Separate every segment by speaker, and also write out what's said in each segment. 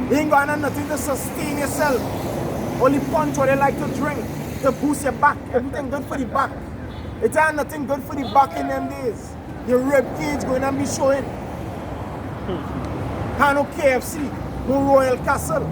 Speaker 1: You ain't got nothing to sustain yourself. Only punch what they like to drink to boost your back. Everything good for the back. It ain't nothing good for the back in them days. Your rib cage going to be showing. Can't no KFC, no Royal Castle.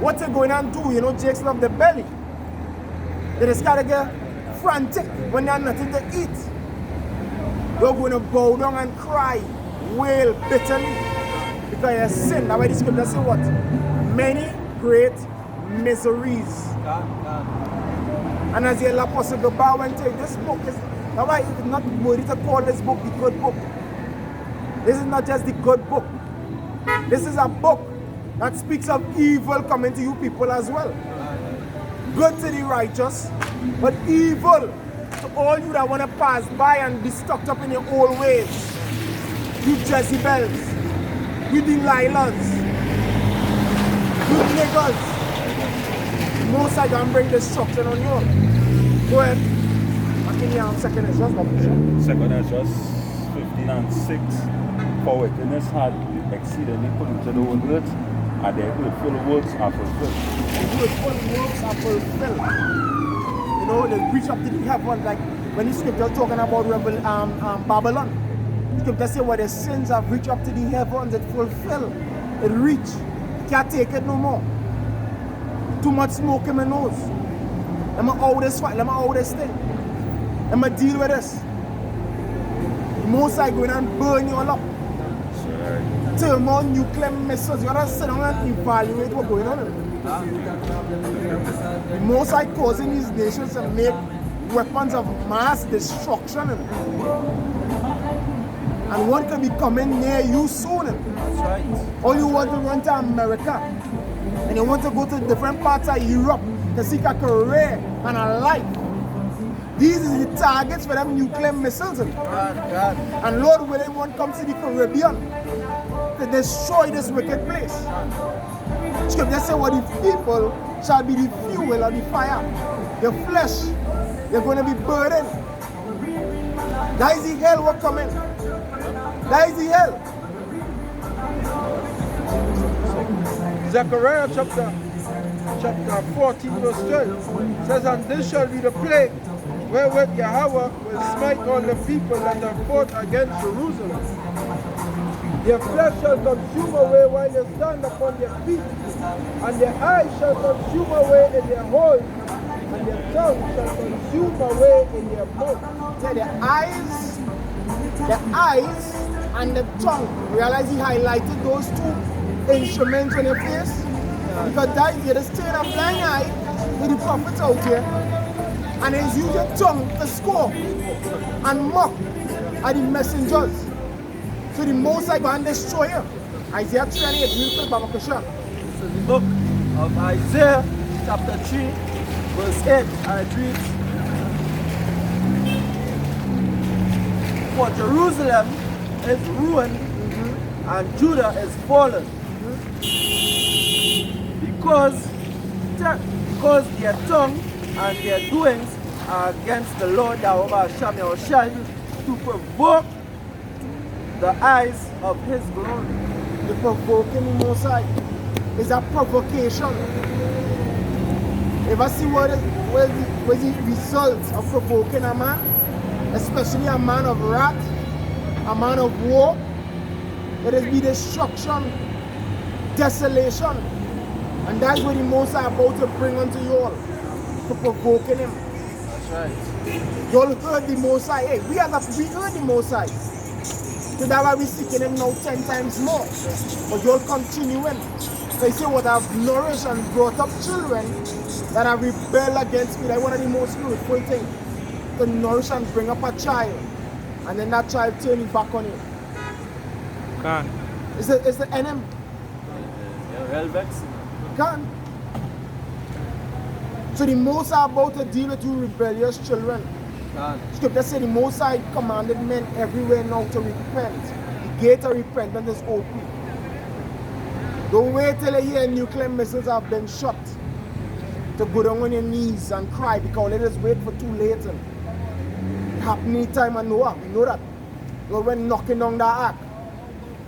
Speaker 1: What you going to do? You know, Jake's love the belly. They just gotta get frantic when they have nothing to eat. You're going to bow down and cry, wail bitterly because you sin. That's why the scripture say what? Many great miseries. And as the Apostle Gabal went to this book, that's why it's not worthy to call this book the good book. This is not just the good book. This is a book that speaks of evil coming to you people as well. Good to the righteous, but evil to all you that want to pass by and be stuck up in your old ways. You Jezebels, you Delilahs, you niggas. Most I can bring destruction on you. Go ahead. I can hear second is just not
Speaker 2: Second is just 15 and 6. For wickedness had exceedingly polluted the whole earth, and their hurtful works are fulfilled.
Speaker 1: The hurtful works are fulfilled. You know, they reach up to the heaven, like when the scripture talking about Babylon. The scripture say what the sins have reached up to the heavens, it fulfill. It reach. Can't take it no more. Too much smoke in my nose. Let me out this fight, let me out this thing. Let me deal with this. Most I going and burn you all up. Turn on nuclear missiles. You gotta sit down and evaluate what's going on. The most I causing these nations to make weapons of mass destruction. And one can be coming near you soon.
Speaker 3: That's right.
Speaker 1: All you want to run to America. And you want to go to different parts of Europe to seek a career and a life. These are the targets for them nuclear missiles. And Lord willing, one comes to the Caribbean to destroy this wicked place. Scripture says, what the people shall be the fuel of the fire. Your flesh, you're going to be burdened. That is the hell we're coming. That is the hell.
Speaker 3: Zechariah chapter 14 verse 12 says, and this shall be the plague wherewith Yahweh will smite all the people that have fought against Jerusalem. Their flesh shall consume away while they stand upon their feet, and their eyes shall consume away in their holes, and their tongue shall consume away in their mouth.
Speaker 1: So the eyes and the tongue. Realize he highlighted those two instruments on your face? Because that is just turn a blind eye with the prophets out here, and he's using your tongue to score and mock at the messengers. So the Most I go and destroy you. Isaiah 28, read Baba Kushan.
Speaker 3: This is the book of Isaiah chapter 3 verse 8, and it reads, for Jerusalem is ruined and Judah is fallen, because their tongue and their doings are against the Lord Yahweh Hashem Yahushai, to provoke the eyes of his glory.
Speaker 1: The provoking the Most High is a provocation. Ever see what is the result of provoking a man? Especially a man of wrath, a man of war. It is be destruction, desolation. And that's what the Most High about to bring unto you all. To provoking him.
Speaker 3: That's right.
Speaker 1: You all heard the Most High. Hey, we heard the Most High. So that's why we're seeking him now 10 times more. But you'll continuing. They say what I've nourished and brought up children that have rebelled against me. That's one of the most beautiful things. To nourish and bring up a child. And then that child turn his back on you.
Speaker 3: Can't.
Speaker 1: It's the enemy.
Speaker 3: You're well vexed.
Speaker 1: Can't. So the Most High about to deal with you rebellious children. Scripture said the Most High commanded men everywhere now to repent. The gate of repentance is open. Don't wait till you hear nuclear missiles have been shot to go down on your knees and cry, because let us wait for too late. It happened anytime and Noah, we know that. Lord, when knocking down that ark,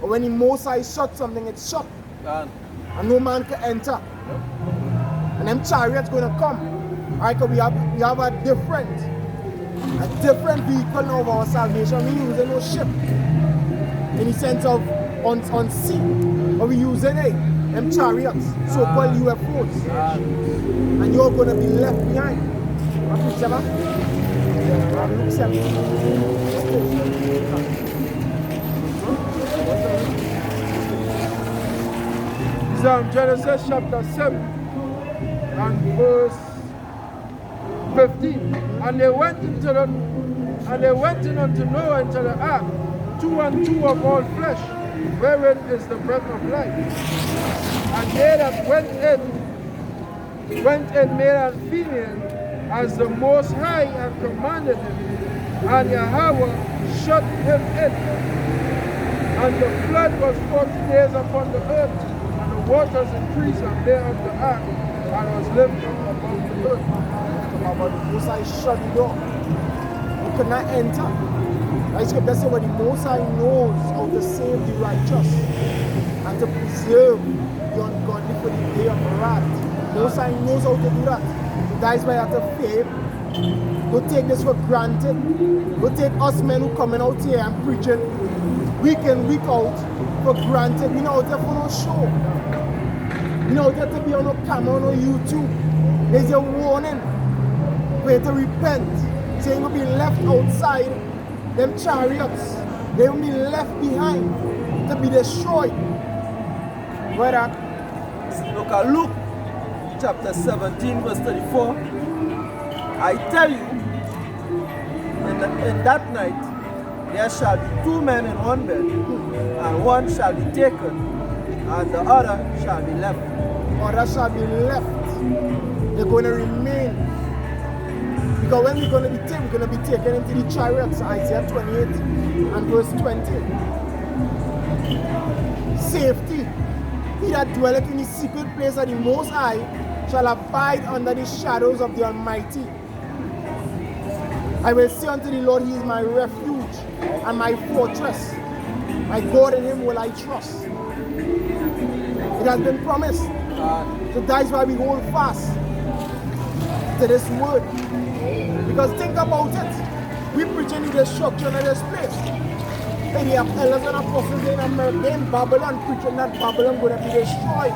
Speaker 1: or when the Most High shot something, it's shot. and no man can enter. And them chariots gonna come. Alright, because we have a different vehicle now of our salvation. We using no ship in the sense of on sea, but we using them chariots, so-called UFOs, and you're gonna be left behind. Luke 17.
Speaker 3: Genesis chapter 7 and verse 15. And they went in unto Noah into the ark, 2 and 2 of all flesh, wherein is the breath of life. And they that went in male and female, as the Most High had commanded him, and Yahweh shut him in. And the flood was 40 days upon the earth, and the waters increased and bare up the ark, and was lifted above the earth.
Speaker 1: But the Most High shut the door. You could not enter. Right, scripture says, but the Most High knows how to save the righteous and to preserve the ungodly for the day of wrath. Most High knows how to do that. That is why I have to faith. Don't take this for granted. Don't take us men who coming out here and preaching week in, week out for granted. We know out there for no show. We know out there to be on no camera, on no YouTube. There's a warning for you to repent. Saying you'll be left outside them chariots. They will be left behind to be destroyed. Where
Speaker 4: Look at Luke chapter 17 verse 34. I tell you, in that night there shall be 2 men in one bed, and one shall be taken, and the other shall be left.
Speaker 1: Other shall be left. They're going to remain. Because when we're going to be taken into the chariots, Isaiah 28 and verse 20. Safety. He that dwelleth in the secret place of the Most High shall abide under the shadows of the Almighty. I will say unto the Lord, He is my refuge and my fortress. My God, in Him will I trust. It has been promised. So that's why we hold fast to this word. Because think about it. We preaching the destruction of this place. And the elders and apostles in America, in Babylon, preaching that Babylon going to be destroyed.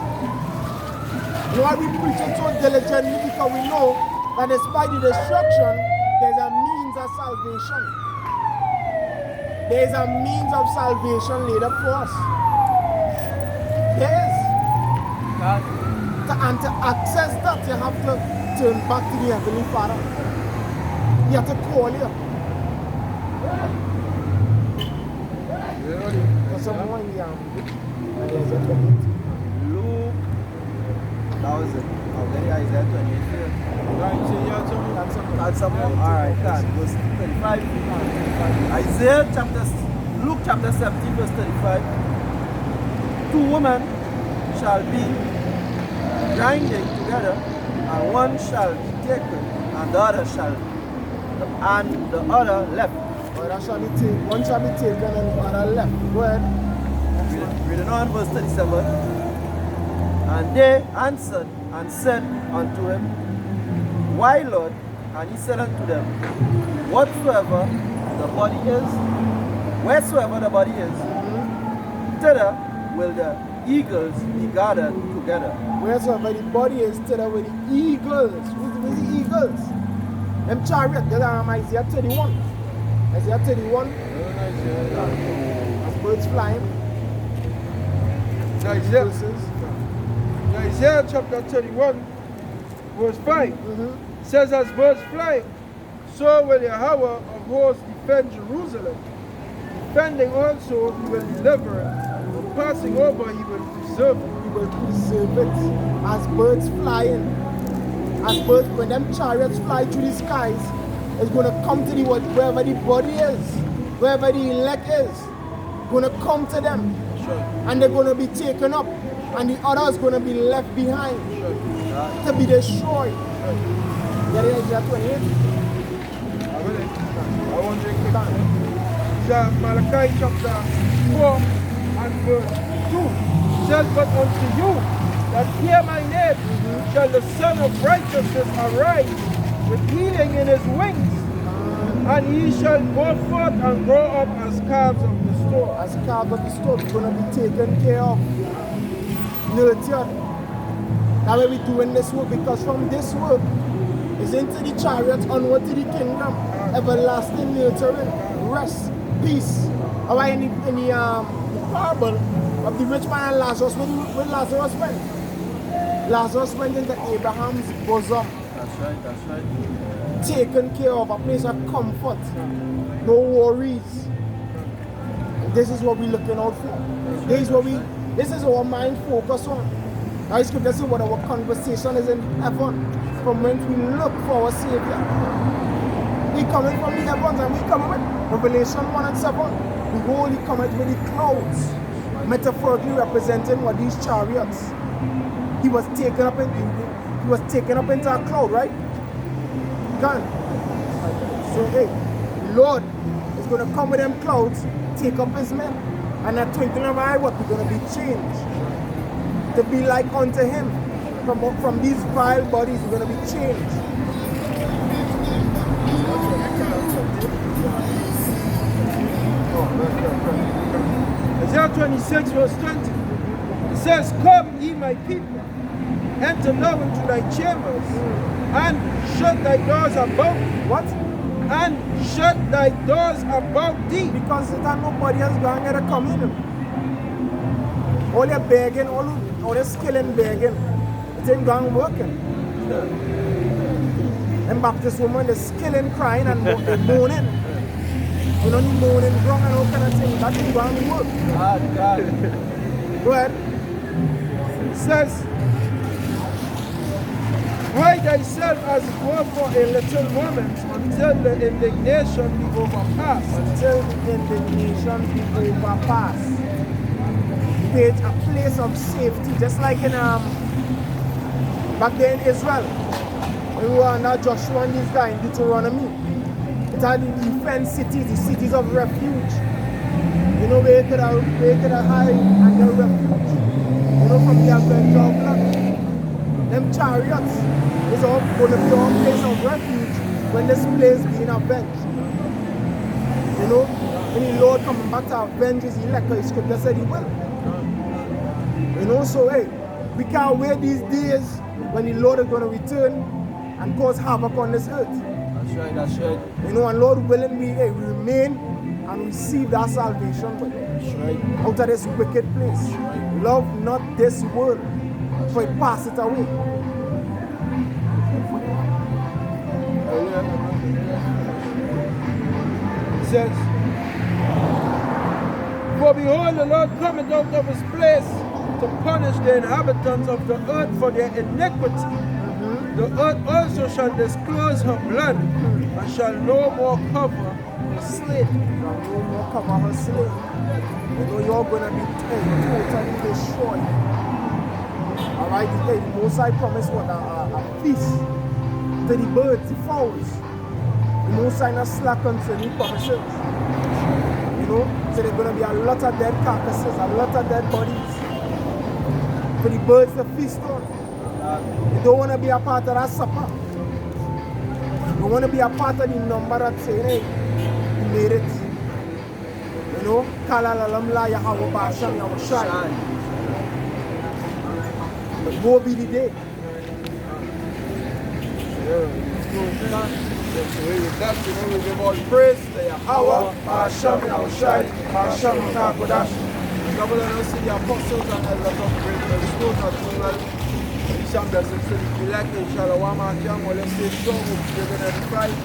Speaker 1: You know why we preaching so diligently? Because we know that despite the destruction, there's a means of salvation. There's a means of salvation laid up for us. There is. And to access that, you have to turn back to the Heavenly Father. You have to call you. For some more in the and there's a 28.
Speaker 4: Luke, that was it. How many Isaiah 28 here? That's some more. Alright, that was 35. Luke chapter 17 verse 35. 2 women shall be grinding together, and one shall be taken, and the other left.
Speaker 1: One shall be taken and the other left. Go ahead.
Speaker 4: Reading on verse 37. And they answered and said unto him, Why, Lord? And he said unto them, Wheresoever the body is, thither will the eagles be gathered together.
Speaker 1: Wheresoever the body is, thither will the eagles. Who's the eagles? Them chariot, that's Isaiah 31. Isaiah 31. As birds flying.
Speaker 3: Isaiah chapter 31, verse 5 says, As birds flying, so will Yahweh of hosts defend Jerusalem. Defending also, He will deliver it. And passing over, He will preserve it.
Speaker 1: He will preserve it. As birds flying. As birds, when them chariots fly through the skies, it's going to come to the wherever the body is, wherever the elect is, going to come to them.
Speaker 3: Sure.
Speaker 1: And they're going to be taken up, and the others going to be left behind to be destroyed. Get it, Isaiah 28?
Speaker 3: I want to drink it. Malachi chapter 4 and verse 2. says, but unto you that fear my name shall the Son of Righteousness arise with healing in his wings, and he shall go forth and grow up as calves of the store.
Speaker 1: As calves of the store, we're going to be taken care of, nurtured. That's why we're doing this work, because from this work is into the chariots onward to the kingdom, everlasting nurturing, rest, peace. All right, in the parable of the rich man and Lazarus, where Lazarus went? Lazarus went into Abraham's bosom.
Speaker 3: That's right.
Speaker 1: Taken care of, a place of comfort, no worries. And this is what we're looking out for. This is our mind focus on. Now scripture says what our conversation is in heaven, from when we look for our Savior. He coming from the heavens, and we coming with Revelation 1 and 7. Behold, he cometh with the clouds, metaphorically representing what these chariots. He was taken up into a cloud, right? Gone. So hey, Lord is going to come with them clouds, take up his men, and at twinkling of an eye, what we're going to be changed to be like unto him. From these vile bodies, we're going to be changed.
Speaker 3: Isaiah 26 verse 20. It says, come ye my people, enter now into thy chambers, and shut thy doors about thee.
Speaker 1: What?
Speaker 3: And shut thy doors about thee.
Speaker 1: Because that nobody else going to come in. All they're begging, all they're skilling begging, it ain't going working. And Baptist woman, they're skilling crying and they're moaning. You know, the moaning wrong and all kind of thing. That ain't going to work.
Speaker 4: God.
Speaker 1: Go ahead.
Speaker 3: It says, hide thyself as it were for a little moment until the indignation be overpassed.
Speaker 1: Until the indignation be overpassed. Create a place of safety, just like in back there in Israel, when we were under Joshua and this guy in Deuteronomy. It had the defense cities, the cities of refuge. You know, where you could hide and get refuge. You know, from the adventure of blood. Them chariots is all going to be our place of refuge when this place being avenged. You know, when the Lord coming back to avenge his elect, his scripture said he will. You know, so hey, we can't wait these days when the Lord is going to return and cause havoc on this earth.
Speaker 4: That's right.
Speaker 1: You know, and Lord willing, we remain and receive that salvation out of this wicked place. Love not this world, for it pass it away.
Speaker 3: It says, for behold, the Lord cometh out of his place to punish the inhabitants of the earth for their iniquity. The earth also shall disclose her blood, and shall no more cover her slain.
Speaker 1: Shall no more cover her slain. You know, you're going to be totally destroyed. Alright, the Most High promised what? A feast to the birds, the fowls. The Most High not slack until he promises. You know, so there's going to be a lot of dead carcasses, a lot of dead bodies for the birds to feast on. You don't want to be a part of that supper. You want to be a part of the number that say, hey, you made it. You know, Kalalalamla Yahweh Basham Yahushai. But go be the day.
Speaker 3: That, you know, we give all praise to Yahweh, Basham Yahushai, Basham Yahushai. God will us see the apostles and elders of great stones at Trinidad. Some blessings to the elect, Shalom, Akim, or let's say strong, we're going to fight.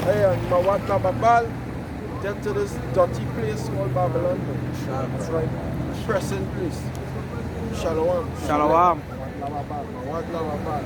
Speaker 3: Hey, and Mawat Nababal, get to this dirty place called Babylon. That's right. Pressing place. Shalom.
Speaker 4: Shalom.
Speaker 3: Mawat Nababal.